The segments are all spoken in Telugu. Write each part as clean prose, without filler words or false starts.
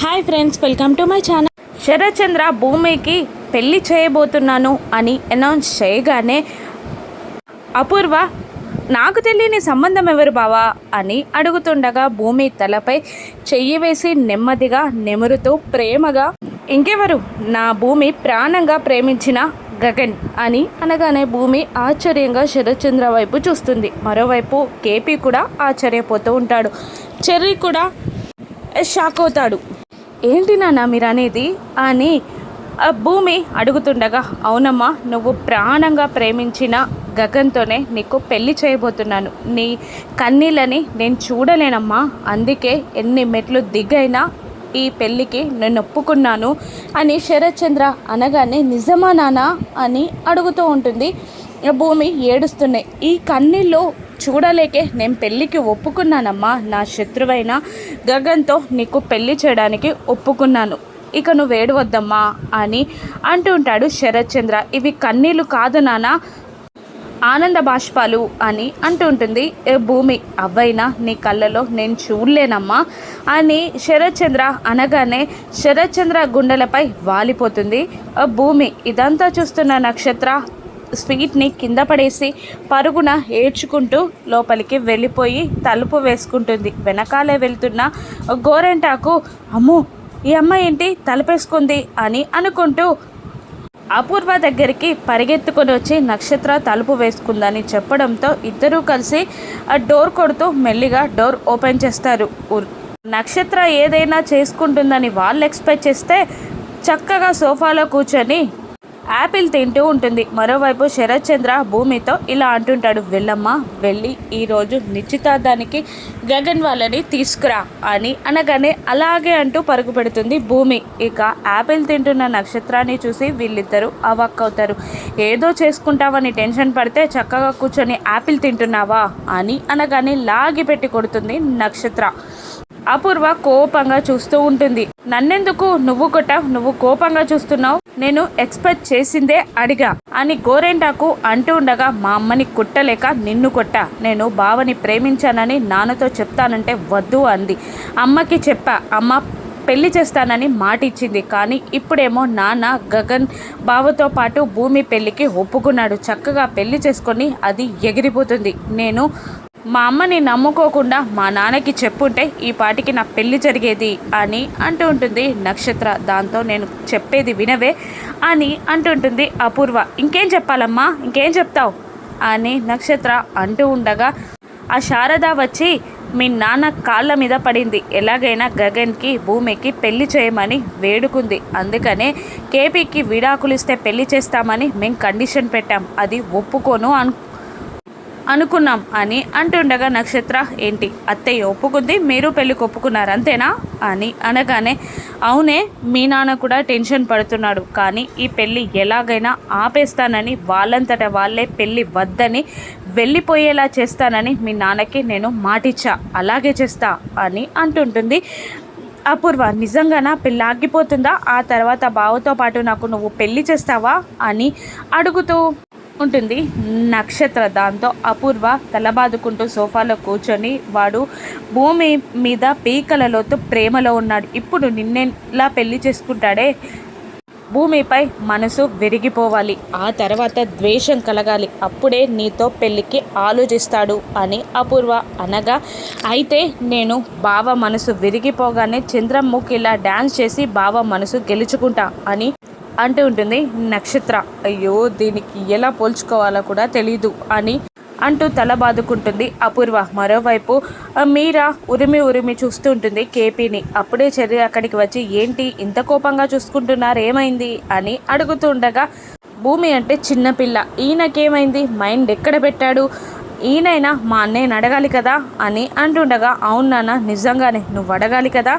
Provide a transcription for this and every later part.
Hi friends, welcome to my channel. Sharath Chandra భూమికి పెళ్లి చేయబోతున్నాను అని అనౌన్స్ చేయగానే అపూర్వ నాకు తెలియని సంబంధం ఎవరు బావా అని అడుగుతుండగా భూమి తలపై చెయ్యి వేసి నెమ్మదిగా నెమురుతూ ప్రేమగా ఇంకెవరు, నా భూమి ప్రాణంగా ప్రేమించిన గగన్ అని అనగానే భూమి ఆశ్చర్యంగా శరత్ చంద్ర వైపు చూస్తుంది. మరోవైపు కేపీ కూడా ఆశ్చర్యపోతూ ఉంటాడు. చెర్రీ కూడా షాక్ అవుతాడు. ఏంటి నాన్న మీరు అనేది అని భూమి అడుగుతుండగా, అవునమ్మా, నువ్వు ప్రాణంగా ప్రేమించిన గగన్తోనే నీకు పెళ్లి చేయబోతున్నాను. నీ కన్నీళ్ళని నేను చూడలేనమ్మా, అందుకే ఎన్ని మెట్లు దిగైనా ఈ పెళ్ళికి నేను ఒప్పుకున్నాను అని శరత్ చంద్ర అనగానే, నిజమా నాన్న అని అడుగుతూ ఉంటుంది. భూమి ఏడుస్తున్నాయి. ఈ కన్నీళ్ళు చూడలేకే నేను పెళ్ళికి ఒప్పుకున్నానమ్మా. నా శత్రువైన గగన్తో నీకు పెళ్ళి చేయడానికి ఒప్పుకున్నాను. ఇక నువ్వు ఏడవద్దమ్మా అని అంటూ ఉంటాడు శరత్ చంద్ర. ఇవి కన్నీళ్ళు కాదు నాన్న, ఆనంద బాష్పాలు అని అంటూ ఉంటుంది భూమి. అవ్వైనా నీ కళ్ళలో నేను చూడలేనమ్మా అని శరత్ చంద్ర అనగానే శరత్ చంద్ర గుండెలపై వాలిపోతుంది భూమి. ఇదంతా చూస్తున్న నక్షత్ర స్వీట్ని కింద పడేసి పరుగున ఏడ్చుకుంటూ లోపలికి వెళ్ళిపోయి తలుపు వేసుకుంటుంది. వెనకాలే వెళ్తున్న గోరెంటాకు, అమ్మో ఈ అమ్మాయి ఏంటి తలుపేసుకుంది అని అనుకుంటూ అపూర్వ దగ్గరికి పరిగెత్తుకొని వచ్చి నక్షత్ర తలుపు వేసుకుందని చెప్పడంతో ఇద్దరూ కలిసి డోర్ కొడుతూ మెల్లిగా డోర్ ఓపెన్ చేస్తారు. నక్షత్ర ఏదైనా చేసుకుంటుందని వాళ్ళు ఎక్స్పెక్ట్ చేస్తే చక్కగా సోఫాలో కూర్చొని యాపిల్ తింటూ ఉంటుంది. మరోవైపు శరత్ చంద్ర భూమితో ఇలా అంటుంటాడు, వెళ్ళమ్మా, వెళ్ళి ఈరోజు నిశ్చితార్థానికి గగన్ వాళ్ళని తీసుకురా అని అనగానే అలాగే అంటూ పరుగు పెడుతుంది భూమి. ఇక యాపిల్ తింటున్న నక్షత్రాన్ని చూసి వీళ్ళిద్దరూ అవాక్కవుతారు. ఏదో చేసుకుంటావని టెన్షన్ పడితే చక్కగా కూర్చొని యాపిల్ తింటున్నావా అని అనగానే లాగి పెట్టి కొడుతుంది నక్షత్ర. అపూర్వ కోపంగా చూస్తూ ఉంటుంది. నన్నెందుకు నువ్వు కోపంగా చూస్తున్నావు, నేను ఎక్స్పెక్ట్ చేసిందే అడిగా అని గోరెంటాకు అంటూ ఉండగా, మా అమ్మని కుట్టలేక నిన్ను కొట్టా. నేను బావని ప్రేమించానని నాన్నతో చెప్తానంటే వద్దు అంది. అమ్మకి చెప్పా, అమ్మ పెళ్లి చేస్తానని మాట ఇచ్చింది. కానీ ఇప్పుడేమో నాన్న గగన్ బావతో పాటు భూమి పెళ్లికి ఒప్పుకున్నాడు. చక్కగా పెళ్లి చేసుకొని అది ఎగిరిపోతుంది. నేను మా అమ్మని నమ్ముకోకుండా మా నాన్నకి చెప్పుంటే ఈ పాటికి నా పెళ్లి జరిగేది అని అంటూ ఉంటుంది నక్షత్ర. దాంతో నేను చెప్పేది వినవే అని అంటుంటుంది అపూర్వ. ఇంకేం చెప్పాలమ్మా, ఇంకేం చెప్తావు అని నక్షత్ర అంటూ ఉండగా ఆ శారద వచ్చి మీ నాన్న కాళ్ళ మీద పడింది. ఎలాగైనా గగన్కి భూమికి పెళ్లి చేయమని వేడుకుంది. అందుకనే కేపీకి విడాకులు ఇస్తే పెళ్లి చేస్తామని మేము కండిషన్ పెట్టాం. అది ఒప్పుకోను అనుకున్నాం అని అంటుండగా నక్షత్ర, ఏంటి అత్తయ్య ఒప్పుకుంది, మీరు పెళ్ళికి ఒప్పుకున్నారు అంతేనా అని అనగానే, అవునే, మీ నాన్న కూడా టెన్షన్ పడుతున్నాడు. కానీ ఈ పెళ్ళి ఎలాగైనా ఆపేస్తానని, వాళ్ళంతటా వాళ్ళే పెళ్ళి వద్దని వెళ్ళిపోయేలా చేస్తానని మీ నాన్నకి నేను మాటిచ్చా. అలాగే చేస్తా అని అంటుంటుంది అపూర్వ. నిజంగానా పెళ్ళి ఆగిపోతుందా? ఆ తర్వాత బావతో పాటు నాకు నువ్వు పెళ్ళి చేస్తావా అని అడుగుతూ ఉంటుంది నక్షత్ర. దాంతో అపూర్వ తలబాదుకుంటూ సోఫాలో కూర్చొని, వాడు భూమి మీద పీకలలోతో ప్రేమలో ఉన్నాడు. ఇప్పుడు నిన్నెలా పెళ్లి చేసుకుంటాడే, భూమిపై మనసు విరిగిపోవాలి, ఆ తర్వాత ద్వేషం కలగాలి, అప్పుడే నీతో పెళ్ళికి ఆలోచిస్తాడు అని అపూర్వ అనగా, అయితే నేను బావ మనసు విరిగిపోగానే చంద్రముఖి ఇలా డ్యాన్స్ చేసి బావ మనసు గెలుచుకుంటా అని అంటూ ఉంటుంది నక్షత్ర. అయ్యో, దీనికి ఎలా పోల్చుకోవాలో కూడా తెలీదు అని అంటూ తల బాదుకుంటుంది అపూర్వ. మరోవైపు మీరా ఉరిమి చూస్తూ ఉంటుంది కేపీని. అప్పుడే చెర్రీ అక్కడికి వచ్చి, ఏంటి ఇంత కోపంగా చూసుకుంటున్నారు, ఏమైంది అని అడుగుతూ ఉండగా, భూమి అంటే చిన్నపిల్ల, ఈయనకేమైంది, మైండ్ ఎక్కడ పెట్టాడు, ఈయనైనా మా అన్నయ్యని అడగాలి కదా అని అంటుండగా, అవును నాన్న, నిజంగానే నువ్వు అడగాలి కదా.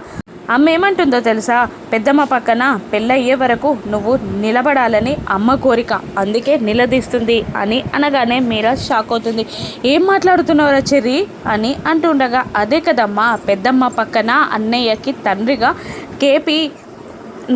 అమ్మ ఏమంటుందో తెలుసా, పెద్దమ్మ పక్కన పెళ్ళయ్యే వరకు నువ్వు నిలబడాలని అమ్మ కోరిక, అందుకే నిలదీస్తుంది అని అనగానే మీరా షాక్ అవుతుంది. ఏం మాట్లాడుతున్నావురా చెర్రీ అని అంటుండగా, అదే కదమ్మా, పెద్దమ్మ పక్కన అన్నయ్యకి తండ్రిగా కేపీ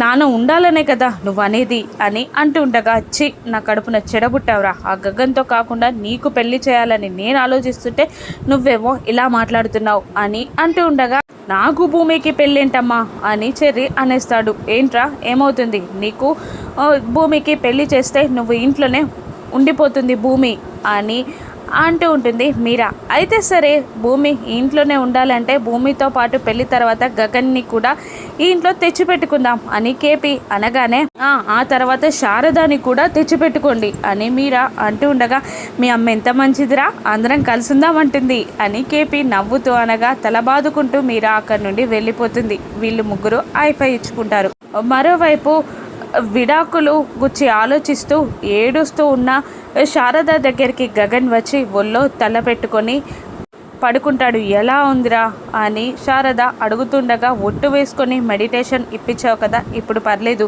నాన్న ఉండాలనే కదా నువ్వు అనేది అని అంటూ ఉండగా చి నా కడుపున చెడబుట్టావురా, ఆ గగన్తో కాకుండా నీకు పెళ్లి చేయాలని నేను ఆలోచిస్తుంటే నువ్వేమో ఇలా మాట్లాడుతున్నావు అని అంటూ ఉండగా నాకు భూమికి పెళ్ళేంటమ్మా అని చెర్రి అనేస్తాడు. ఏంట్రా ఏమవుతుంది నీకు, భూమికి పెళ్లి చేస్తే నువ్వు ఇంట్లోనే ఉండిపోతుంది భూమి అని అంటూ ఉంటుంది మీరా. అయితే సరే భూమి ఇంట్లోనే ఉండాలంటే భూమితో పాటు పెళ్లి తర్వాత గగన్ని కూడా ఈ ఇంట్లో తెచ్చిపెట్టుకుందాం అని కేపీ అనగానే ఆ తర్వాత శారదాని కూడా తెచ్చిపెట్టుకోండి అని మీరా అంటూ ఉండగా మీ అమ్మ ఎంత మంచిదిరా, అందరం కలిసిందాం అంటుంది అని కేపీ నవ్వుతూ అనగా తల బాదుకుంటూ మీరా అక్కడి నుండి వెళ్ళిపోతుంది. వీళ్ళు ముగ్గురు ఐఫై ఇచ్చుకుంటారు. మరోవైపు విడాకులు గుచ్చి ఆలోచిస్తూ ఏడుస్తూ ఉన్న శారద దగ్గరికి గగన్ వచ్చి ఒళ్ళో తల పెట్టుకొని పడుకుంటాడు. ఎలా ఉందిరా అని శారద అడుగుతుండగా ఒట్టు వేసుకొని మెడిటేషన్ ఇప్పించావు కదా ఇప్పుడు పర్లేదు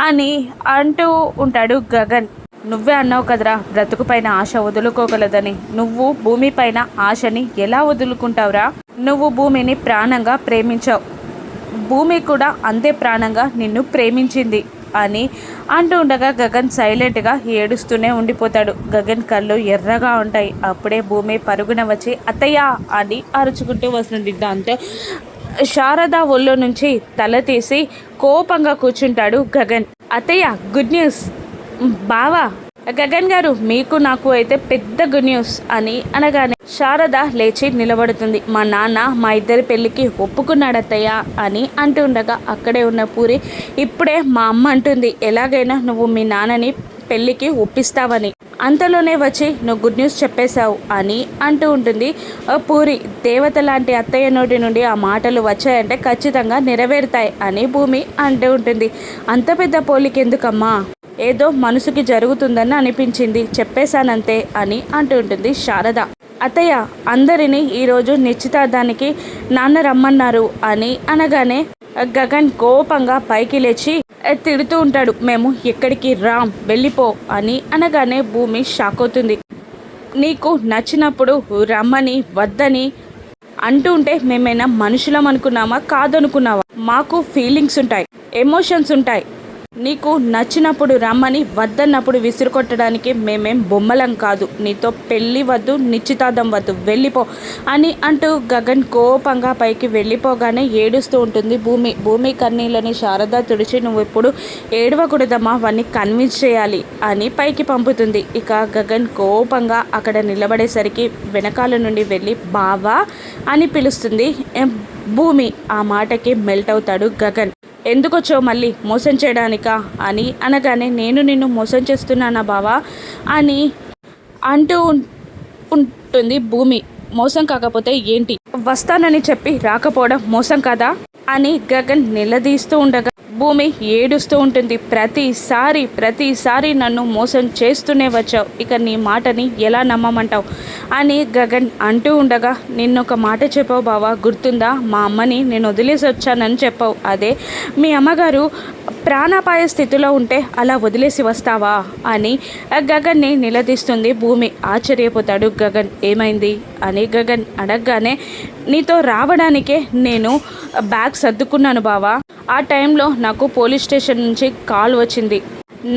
అని అంటూ ఉంటాడు గగన్. నువ్వే అన్నావు కదరా బ్రతుకు పైన ఆశ వదులుకోగలదని, నువ్వు భూమి పైన ఆశని ఎలా వదులుకుంటావురా, నువ్వు భూమిని ప్రాణంగా ప్రేమించావు, భూమి కూడా అంతే ప్రాణంగా నిన్ను ప్రేమించింది అని అంటూ ఉండగా గగన్ సైలెంట్గా ఏడుస్తూనే ఉండిపోతాడు. గగన్ కళ్ళు ఎర్రగా ఉంటాయి. అప్పుడే భూమి పరుగున వచ్చి అత్తయ్య అని అరుచుకుంటూ వస్తుంది. దాంతో శారద ఒళ్ళో నుంచి తల తీసి కోపంగా కూర్చుంటాడు గగన్. అత్తయ్య గుడ్ న్యూస్ బావా, గగన్ గారు మీకు నాకు అయితే పెద్ద గుడ్ న్యూస్ అని అనగానే శారద లేచి నిలబడుతుంది. మా నాన్న మా ఇద్దరి పెళ్ళికి ఒప్పుకున్నాడత్తయ్య అని అంటూ ఉండగా అక్కడే ఉన్న పూరి ఇప్పుడే మా అమ్మ అంటుంది ఎలాగైనా నువ్వు మీ నాన్నని పెళ్ళికి ఒప్పిస్తావని, అంతలోనే వచ్చి నువ్వు గుడ్ న్యూస్ చెప్పేశావు అని అంటూ ఉంటుంది పూరి. దేవత లాంటి అత్తయ్య నోటి నుండి ఆ మాటలు వచ్చాయంటే ఖచ్చితంగా నెరవేరుతాయి అని భూమి అంటూ ఉంటుంది. అంత పెద్ద పోలికెందుకమ్మా, ఏదో మనసుకి జరుగుతుందని అనిపించింది చెప్పేశానంతే అని అంటూ ఉంటుంది శారద. అత్తయ్య అందరినీ ఈరోజు నిశ్చితార్థానికి నాన్న రమ్మన్నారు అని అనగానే గగన్ కోపంగా పైకి లేచి తిడుతూ ఉంటాడు. మేము ఎక్కడికి రామ్ వెళ్ళిపో అని అనగానే భూమి షాక్ అవుతుంది. నీకు నచ్చినప్పుడు రమ్మని వద్దని అంటూ ఉంటే మేమైనా మనుషులం అనుకున్నామా కాదనుకున్నావా, మాకు ఫీలింగ్స్ ఉంటాయి, ఎమోషన్స్ ఉంటాయి, నీకు నచ్చినప్పుడు రమ్మని వద్దన్నప్పుడు విసిరుకొట్టడానికి మేమేం బొమ్మలం కాదు, నీతో పెళ్ళి వద్దు నిశ్చితార్థం వద్దు వెళ్ళిపో అని అంటూ గగన్ కోపంగా పైకి వెళ్ళిపోగానే ఏడుస్తూ ఉంటుంది భూమి. భూమి కన్నీళ్ళని శారద తుడిచి నువ్వు ఇప్పుడు ఏడవకూడదమ్మా వాడిని కన్విన్స్ చేయాలి అని పైకి పంపుతుంది. ఇక గగన్ కోపంగా అక్కడ నిలబడేసరికి వెనకాల నుండి వెళ్ళి బావా అని పిలుస్తుంది భూమి. ఆ మాటకి మెల్ట్ అవుతాడు గగన్. ఎందుకొచ్చావు మళ్ళీ మోసం చేయడానికా అని అనగానే నేను నిన్ను మోసం చేస్తున్నానా బావా అని అంటూ ఉంటుంది భూమి. మోసం కాకపోతే ఏంటి, వస్తానని చెప్పి రాకపోవడం మోసం కదా అని గగన్ నిలదీస్తూ ఉండగా భూమి ఏడుస్తూ ఉంటుంది. ప్రతిసారి నన్ను మోసం చేస్తూనే వచ్చావు, ఇక నీ మాటని ఎలా నమ్మమంటావు అని గగన్ అంటూ ఉండగా నిన్నొక మాట చెప్పావు బావా గుర్తుందా, మా అమ్మని నేను వదిలేసి వచ్చానని చెప్పావు, అదే మీ అమ్మగారు ప్రాణాపాయ స్థితిలో ఉంటే అలా వదిలేసి వస్తావా అని గగన్ని నిలదీస్తుంది భూమి. ఆశ్చర్యపోతాడు గగన్. ఏమైంది అని గగన్ అడగగానే నీతో రావడానికే నేను బ్యాగ్ సర్దుకున్నాను బావా, ఆ టైంలో నాకు పోలీస్ స్టేషన్ నుంచి కాల్ వచ్చింది,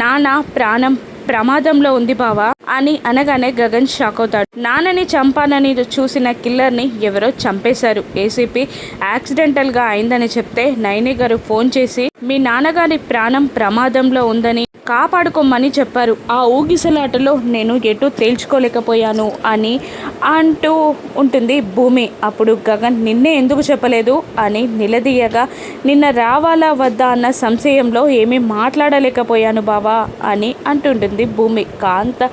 నాన్న ప్రాణం ప్రమాదంలో ఉంది బావా అని అనగానే గగన్ షాక్ అవుతాడు. నాన్నని చంపానని చూసిన కిల్లర్ని ఎవరో చంపేశారు, ఏసీపీ యాక్సిడెంటల్గా అయిందని చెప్తే నైని గారు ఫోన్ చేసి మీ నాన్నగారి ప్రాణం ప్రమాదంలో ఉందని కాపాడుకోమని చెప్పారు. ఆ ఊగిసలాటలో నేను ఎటు తేల్చుకోలేకపోయాను అని అంటూ ఉంటుంది భూమి. అప్పుడు గగన్ నిన్నే ఎందుకు చెప్పలేదు అని నిలదీయగా నిన్న రావాలా వద్దా అన్న సంశయంలో ఏమీ మాట్లాడలేకపోయాను బావా అని అంటుంటుంది భూమి. కాంత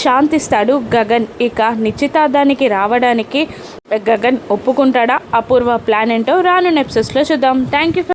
శాంతిస్తాడు గగన్. ఇక నిశ్చితార్థానికి రావడానికి గగన్ ఒప్పుకుంటాడా, అపూర్వ ప్లాన్ ఏంటో రానున్న ఎపిసోడ్స్లో చూద్దాం. Thank you.